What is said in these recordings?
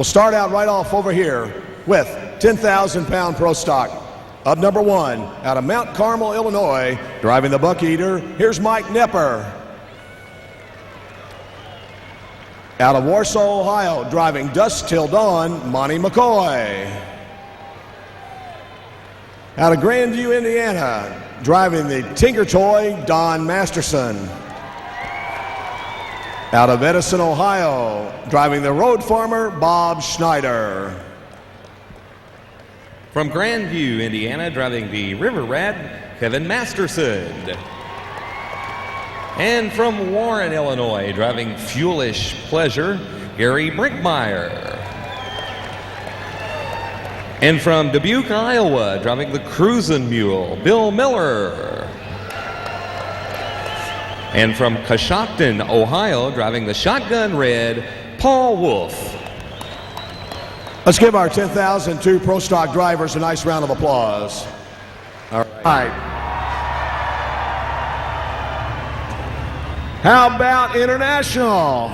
We'll start out right off over here with 10,000-pound pro stock. Up number 1, out of Mount Carmel, Illinois, driving the Buck Eater, here's Mike Nepper. Out of Warsaw, Ohio, driving Dusk Till Dawn, Monty McCoy. Out of Grandview, Indiana, driving the Tinker Toy, Don Masterson. Out of Edison, Ohio, driving the Road Farmer, Bob Schneider. From Grandview, Indiana, driving the River Rat, Kevin Masterson. And from Warren, Illinois, driving Fuelish Pleasure, Gary Brinkmeyer. And from Dubuque, Iowa, driving the Cruisin' Mule, Bill Miller. And from Coshocton, Ohio, driving the Shotgun Red, Paul Wolf. Let's give our 10,002 Pro Stock drivers a nice round of applause. All right. How about international?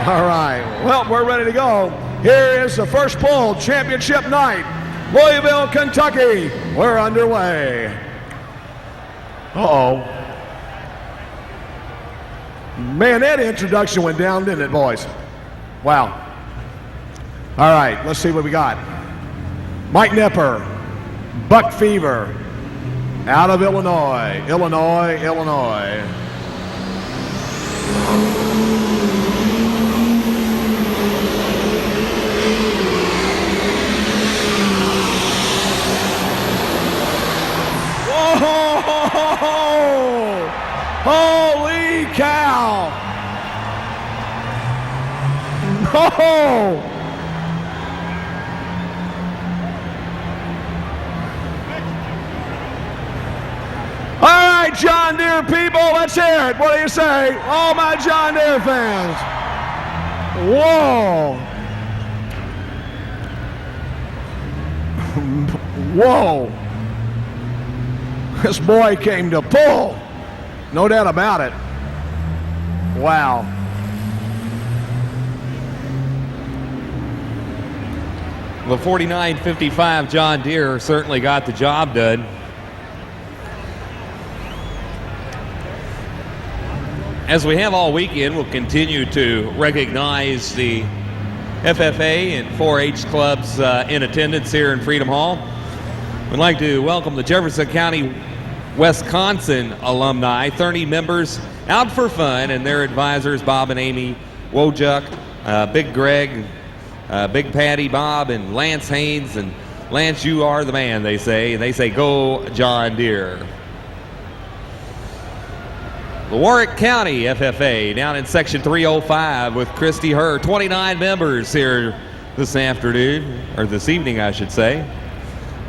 All right. Well, we're ready to go. Here is the first pull, championship night, Louisville, Kentucky. We're underway. Uh-oh. Man, that introduction went down, didn't it, boys? Wow. All right, let's see what we got. Mike Nepper, Buck Fever, out of Illinois. Illinois. Whoa! Holy cow! No! All right, John Deere people, let's hear it. What do you say? All my John Deere fans. Whoa. Whoa. This boy came to pull. No doubt about it. Wow. The 4955 John Deere certainly got the job done. As we have all weekend, we'll continue to recognize the FFA and 4-H clubs in attendance here in Freedom Hall. We'd like to welcome the Jefferson County, Wisconsin alumni, 30 members out for fun, and their advisors, Bob and Amy Wojak, Big Greg, Big Patty Bob, and Lance Haynes. And Lance, you are the man, they say. And they say, go John Deere. The Warwick County FFA down in section 305 with Christy Herr. 29 members here this afternoon, or this evening, I should say.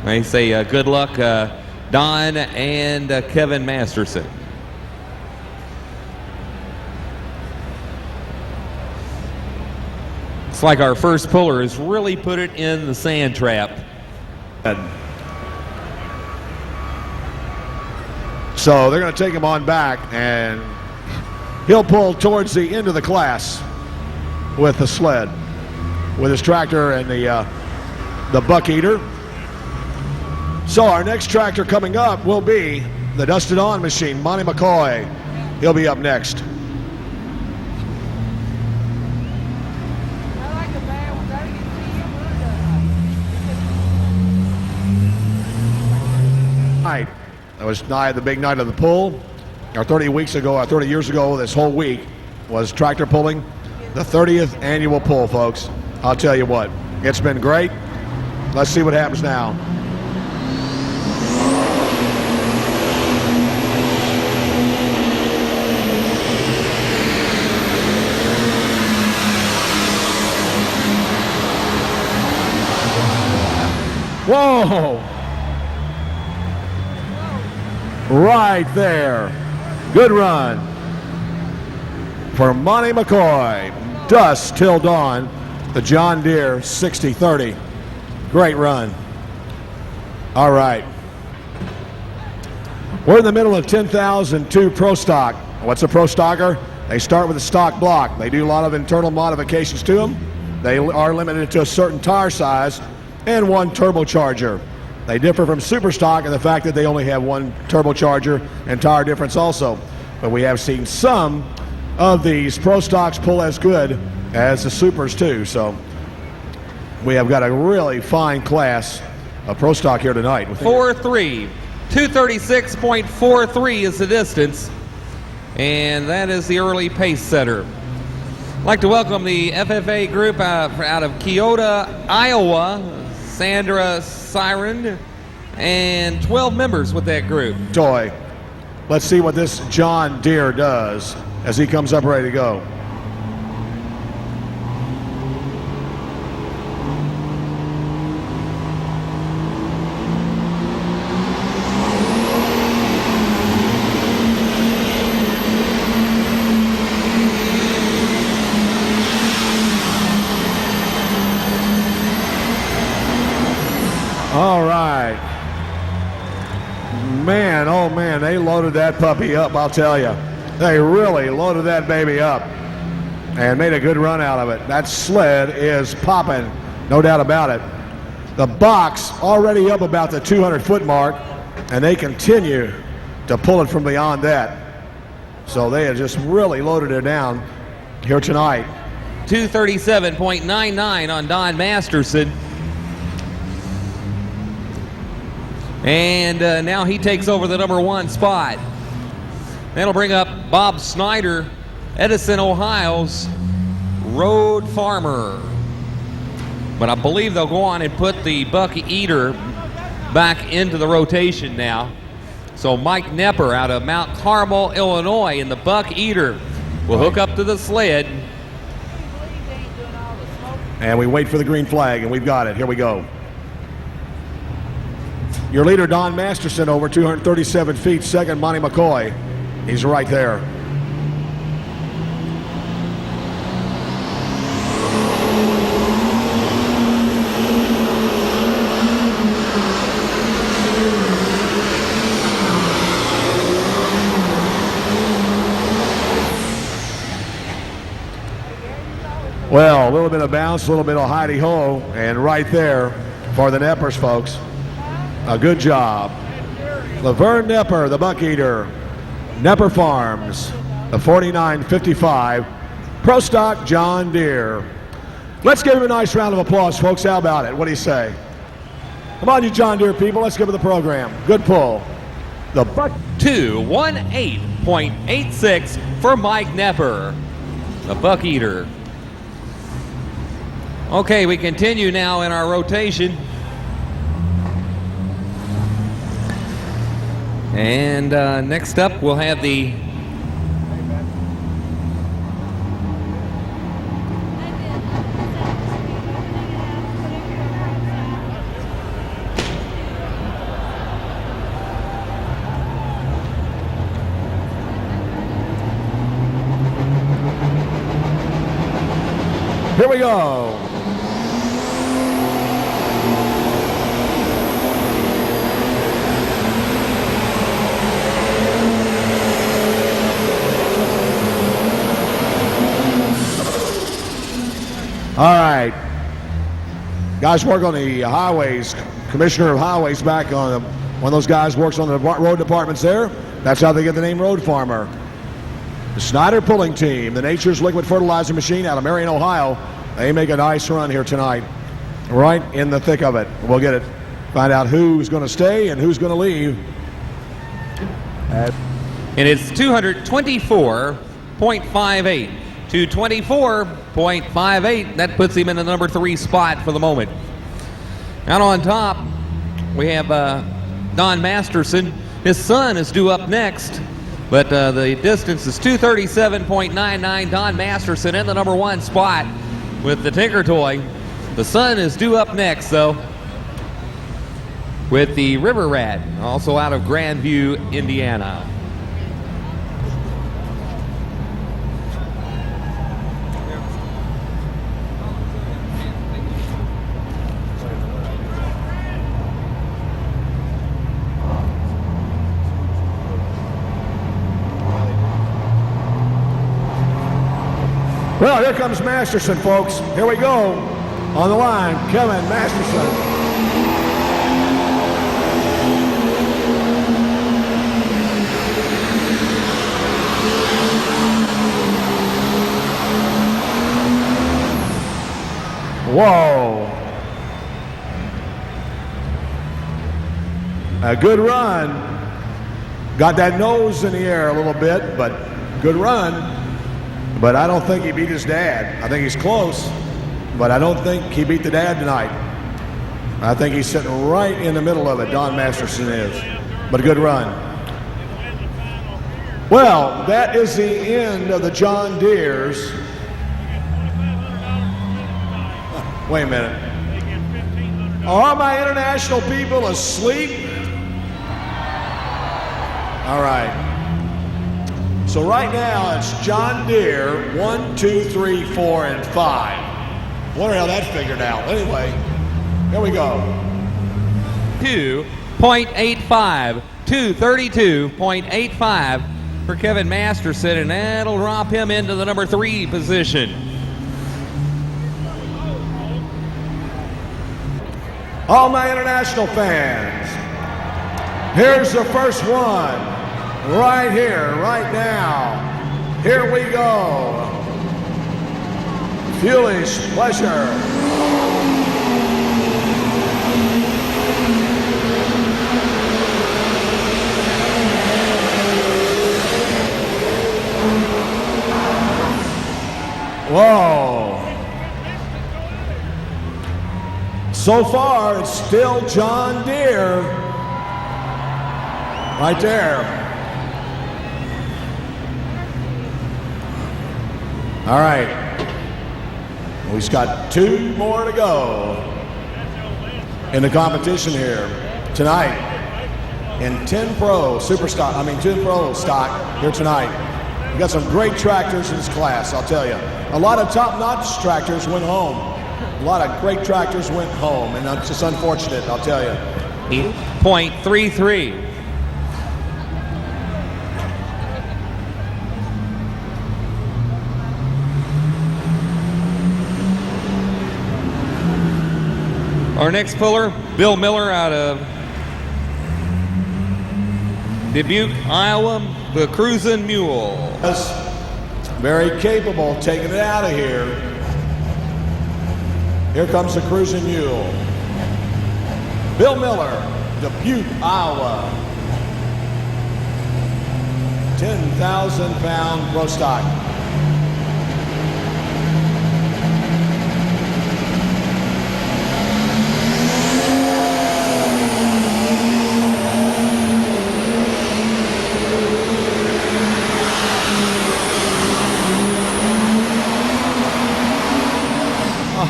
They say good luck, Don and Kevin Masterson. It's like our first puller has really put it in the sand trap. So they're going to take him on back, and he'll pull towards the end of the class with the sled, with his tractor and the Buck Eater. So our next tractor coming up will be the Dusk Till Dawn machine, Monty McCoy. He'll be up next. Night. That was the big night of the pull. 30 years ago, this whole week was tractor pulling. The 30th annual pull, folks. I'll tell you what, it's been great. Let's see what happens now. Whoa! Right there. Good run for Monty McCoy. Dusk Till Dawn, the John Deere 6030. Great run. All right. We're in the middle of 10,002 Pro Stock. What's a Pro Stocker? They start with a stock block. They do a lot of internal modifications to them. They are limited to a certain tire size and one turbocharger. They differ from Superstock in the fact that they only have one turbocharger and tire difference also. But we have seen some of these Pro Stocks pull as good as the Supers too. So we have got a really fine class of Pro Stock here tonight. 4-3. 236.43 is the distance. And that is the early pace setter. I'd like to welcome the FFA group out of Keota, Iowa, Sandra Siren, and 12 members with that group. Toy. Let's see what this John Deere does as he comes up ready to go. All right. Man, oh man, they loaded that puppy up, I'll tell you. They really loaded that baby up and made a good run out of it. That sled is popping, no doubt about it. The box already up about the 200-foot mark, and they continue to pull it from beyond that. So they have just really loaded it down here tonight. 237.99 on Don Masterson. And now he takes over the number 1 spot. That'll bring up Bob Snyder, Edison, Ohio's Road Farmer. But I believe they'll go on and put the Buck Eater back into the rotation now. So Mike Nepper out of Mount Carmel, Illinois, in the Buck Eater will hook up to the sled. And we wait for the green flag, and we've got it. Here we go. Your leader, Don Masterson, over 237 feet. Second, Monty McCoy. He's right there. Well, a little bit of bounce, a little bit of hidey-ho, and right there for the Neppers, folks. A good job. Laverne Nepper, the Buck Eater. Nepper Farms, the 4955. Pro Stock John Deere. Let's give him a nice round of applause, folks. How about it? What do you say? Come on, you John Deere people. Let's give it the program. Good pull. The Buck 218.86 for Mike Nepper, the Buck Eater. Okay, we continue now in our rotation. And next up, we'll have the Here we go. All right. Guys work on the highways. Commissioner of Highways back on one of those guys works on the road departments there. That's how they get the name Road Farmer. The Snyder Pulling Team, the Nature's Liquid Fertilizer Machine out of Marion, Ohio. They make a nice run here tonight. Right in the thick of it. We'll get it. Find out who's going to stay and who's going to leave. And it's 224.58. 224.58. That puts him in the number 3 spot for the moment. Out on top, we have Don Masterson. His son is due up next, but the distance is 237.99. Don Masterson in the number 1 spot with the Tinker Toy. The son is due up next, though, with the River Rat, also out of Grandview, Indiana. Well, here comes Masterson, folks. Here we go. On the line, Kevin Masterson. Whoa. A good run. Got that nose in the air a little bit, but good run. But I don't think he beat his dad. I think he's close, but I don't think he beat the dad tonight. I think he's sitting right in the middle of it, Don Masterson is. But a good run. Well, that is the end of the John Deere's. Wait a minute. Are my international people asleep? All right. So right now it's John Deere, 1, 2, 3, 4, and 5. Wonder how that figured out. Anyway, here we go. 2.85, 232.85 for Kevin Masterson, and that'll drop him into the number 3 position. All my international fans, here's the first one. Right here, right now. Here we go. Foolish Pleasure. Whoa. So far, it's still John Deere. Right there. All right, we've got 2 more to go in the competition here tonight in 10 Pro Super Stock, 10 Pro stock here tonight. We've got some great tractors in this class, I'll tell you. A lot of top-notch tractors went home. A lot of great tractors went home, and that's just unfortunate, I'll tell you. 8.33. Our next puller, Bill Miller out of Dubuque, Iowa, the Cruisin' Mule. Very capable, taking it out of here. Here comes the Cruisin' Mule. Bill Miller, Dubuque, Iowa. 10,000-pound pro stock.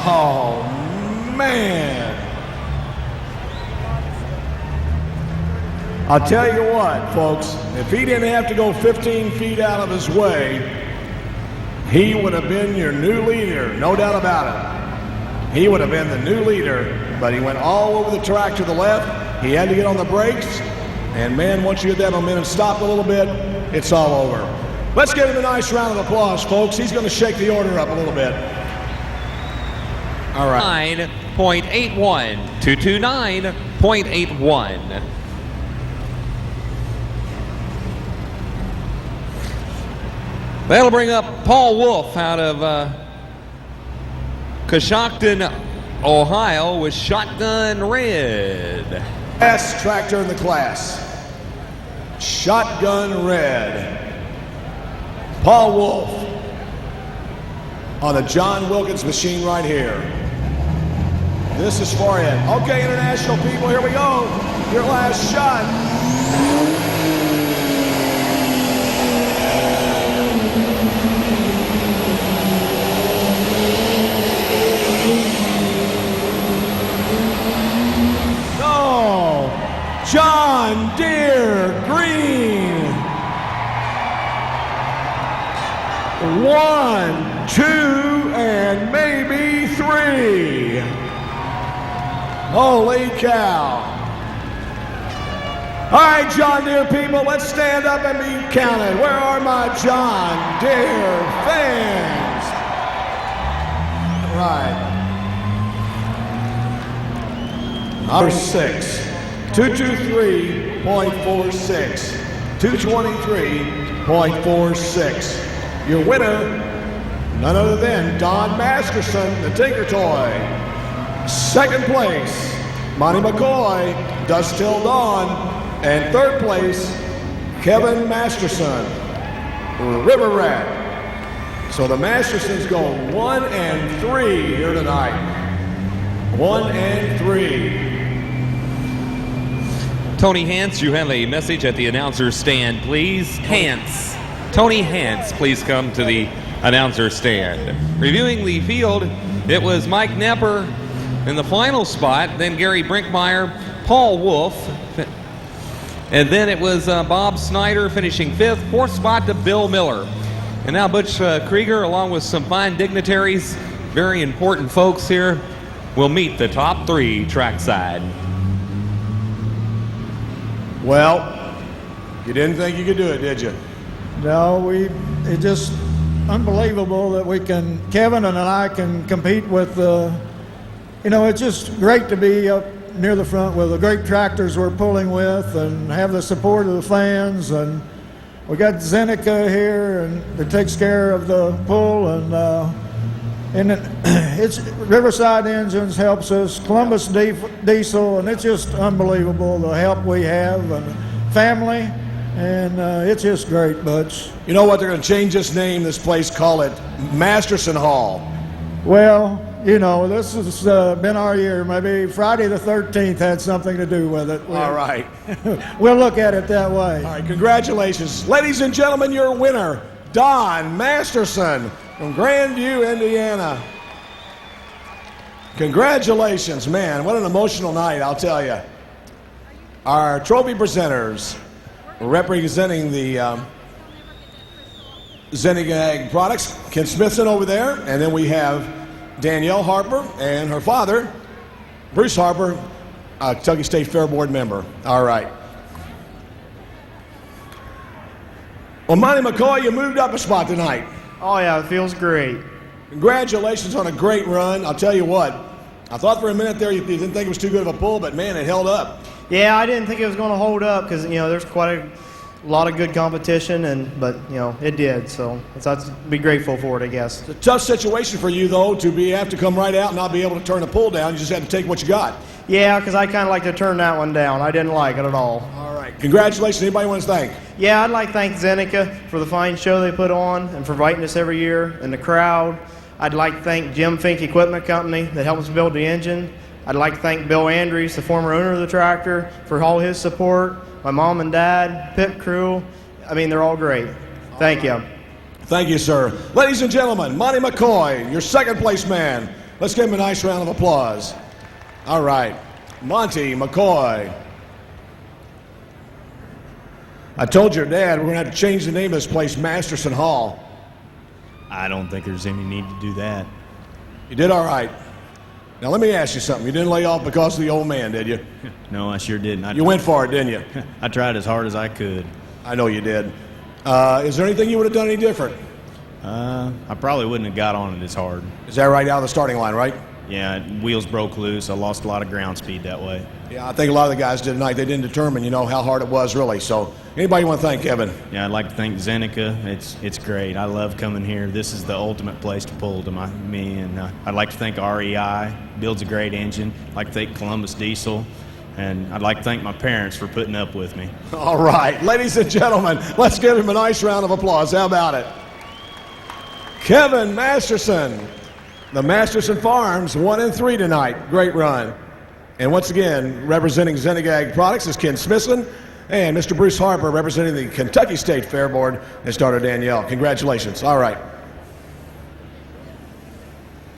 Oh, man. I'll tell you what, folks, if he didn't have to go 15 feet out of his way, he would have been your new leader, no doubt about it. He would have been the new leader, but he went all over the track to the left. He had to get on the brakes, and man, once you get that momentum stopped a little bit, it's all over. Let's give him a nice round of applause, folks. He's going to shake the order up a little bit. All right. 9.81, 229.81. That'll bring up Paul Wolf out of Coshocton, Ohio with Shotgun Red. Best tractor in the class. Shotgun Red. Paul Wolf on the John Wilkins machine right here. This is for it. Okay, international people, here we go. Your last shot. No, John Deere green. 1, 2, and maybe 3. Holy cow. All right, John Deere people, let's stand up and be counted. Where are my John Deere fans? right. Number 6, 223.46. 223.46. Your winner, none other than Don Masterson, the Tinker Toy. Second place, Monty McCoy, Dust Till Dawn. And third place, Kevin Masterson, River Rat. So the Mastersons go 1 and 3 here tonight. 1 and 3. Tony Hance, you have a message at the announcer's stand, please. Hance. Tony Hance, please come to the announcer's stand. Reviewing the field, it was Mike Nepper in the final spot, then Gary Brinkmeyer, Paul Wolf, and then it was Bob Snyder finishing 5th, 4th spot to Bill Miller. And now Butch Krieger, along with some fine dignitaries, very important folks here, will meet the top 3 trackside. Well, you didn't think you could do it, did you? No, it's just unbelievable that Kevin and I can compete with, it's just great to be up near the front with the great tractors we're pulling with and have the support of the fans. And we got Zeneca here and that takes care of the pull, and it's Riverside Engines helps us, Columbus Diesel, and it's just unbelievable the help we have and family, and it's just great, Butch. You know what? They're going to change this name, this place, call it Masterson Hall. Well, this has been our year. Maybe Friday the 13th had something to do with it. All right. We'll look at it that way. All right, congratulations. Ladies and gentlemen, your winner, Don Masterson from Grandview, Indiana. Congratulations, man. What an emotional night, I'll tell you. Our trophy presenters representing the Zenigag products, Ken Smithson over there, and then we have Danielle Harper and her father, Bruce Harper, a Kentucky State Fair Board member. All right. Well, Monty McCoy, you moved up a spot tonight. Oh, yeah, it feels great. Congratulations on a great run. I'll tell you what, I thought for a minute there you didn't think it was too good of a pull, but man, it held up. Yeah, I didn't think it was going to hold up because, there's quite a lot of good competition, but it did. So I'd be grateful for it, I guess. It's a tough situation for you, though, to have to come right out and not be able to turn the pull down. You just had to take what you got. Yeah, because I kind of like to turn that one down. I didn't like it at all. All right. Congratulations. Anybody want to thank? Yeah, I'd like to thank Zeneca for the fine show they put on and for inviting us every year, and the crowd. I'd like to thank Jim Fink Equipment Company that helped us build the engine. I'd like to thank Bill Andrews, the former owner of the tractor, for all his support. My mom and dad, pit crew. They're all great. Thank you. Thank you, sir. Ladies and gentlemen, Monty McCoy, your second place man. Let's give him a nice round of applause. All right. Monty McCoy. I told your dad we're going to have to change the name of this place Masterson Hall. I don't think there's any need to do that. You did all right. Now, let me ask you something. You didn't lay off because of the old man, did you? No, I sure didn't. You went for it, didn't you? I tried as hard as I could. I know you did. Is there anything you would have done any different? I probably wouldn't have got on it as hard. Is that right out of the starting line, right? Yeah, wheels broke loose. I lost a lot of ground speed that way. Yeah, I think a lot of the guys did tonight. They didn't determine, how hard it was really. So, anybody want to thank Kevin? Yeah, I'd like to thank Zeneca. It's great. I love coming here. This is the ultimate place to pull to me. And I'd like to thank REI. Builds a great engine. I'd like to thank Columbus Diesel. And I'd like to thank my parents for putting up with me. All right. Ladies and gentlemen, let's give him a nice round of applause. How about it? Kevin Masterson. The Masterson Farms 1 and 3 tonight. Great run. And once again, representing Zenigag Products is Ken Smithson and Mr. Bruce Harper representing the Kentucky State Fair Board and starter Danielle. Congratulations. All right.